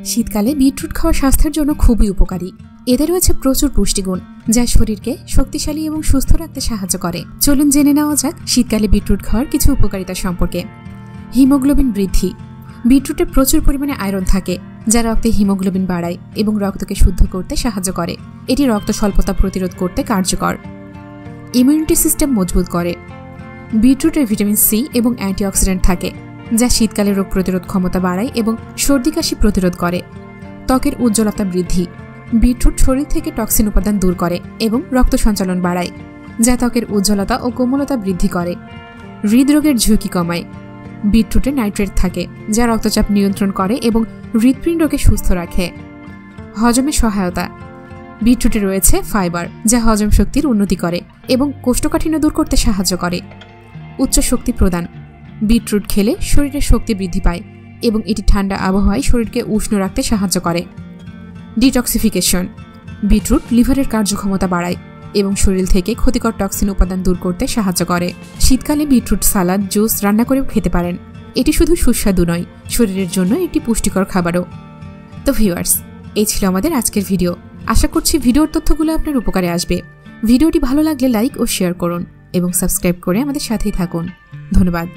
শীতকালে বিটরুট খাওয়া স্বাস্থ্যের জন্য খুবই উপকারী। এতে রয়েছে প্রচুর পুষ্টিগুণ যা শরীরকে শক্তিশালী এবং সুস্থ রাখতে সাহায্য করে। চলুন জেনে নেওয়া যাক শীতকালে বিটরুট খাওয়ার কিছু উপকারিতা সম্পর্কে। হিমোগ্লোবিন বৃদ্ধি। বিটরুটে প্রচুর পরিমাণে আয়রন থাকে যা রক্তে হিমোগ্লোবিন বাড়ায় এবং রক্তকে শুদ্ধ করতে সাহায্য করে। এটি রক্ত স্বল্পতা প্রতিরোধ করতে কার্যকর। ইমিউনিটি সিস্টেম মজবুত করে। বিটরুটে ভিটামিন সি এবং অ্যান্টিঅক্সিডেন্ট থাকে যা শীতকালে রোগ প্রতিরোধ ক্ষমতা বাড়ায় এবং সর্দি কাশি প্রতিরোধ করে। ত্বকের উজ্জ্বলতা বৃদ্ধি। বিটরুট শরীর থেকে টক্সিন উপাদান দূর করে এবং রক্ত সঞ্চালন বাড়ায় যা ত্বকের উজ্জ্বলতা ও কোমলতা বৃদ্ধি করে। হৃদরোগের ঝুঁকি কমায়। বিটরুটে নাইট্রেট থাকে যা রক্তচাপ নিয়ন্ত্রণ করে এবং হৃৎপিণ্ডকে সুস্থ রাখে। হজমে সহায়তা। বিটরুটে রয়েছে ফাইবার যা হজম শক্তির উন্নতি করে এবং কোষ্ঠকাঠিন্য দূর করতে সাহায্য করে। উচ্চ শক্তি প্রদান। বিটরুট খেলে শরীরের শক্তি বৃদ্ধি পায় এবং এটি ঠান্ডা আবহাওয়ায় শরীরকে উষ্ণ রাখতে সাহায্য করে। ডিটক্সিফিকেশন। বিটরুট লিভারের কার্যক্ষমতা বাড়ায় এবং শরীর থেকে ক্ষতিকর টক্সিন উপাদান দূর করতে সাহায্য করে। শীতকালে বিটরুট সালাদ, জুস রান্না করেও খেতে পারেন। এটি শুধু সুস্বাদু নয়, শরীরের জন্য একটি পুষ্টিকর খাবারও। তো ভিউয়ার্স, এই ছিল আমাদের আজকের ভিডিও। আশা করছি ভিডিওর তথ্যগুলো আপনার উপকারে আসবে। ভিডিওটি ভালো লাগলে লাইক ও শেয়ার করুন এবং সাবস্ক্রাইব করে আমাদের সাথেই থাকুন। ধন্যবাদ।